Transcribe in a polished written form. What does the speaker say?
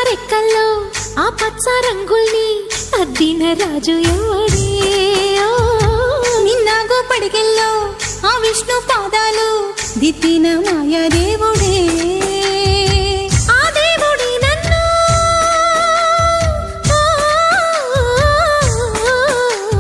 రెక్కల్లో ఆ పచ్చ రంగుల్ని అద్దిన రాజు ఎవడే నిన్నాగో పడిగెల్లో ఆ విష్ణు పాదాలు దిద్దిన మాయా దేవుడే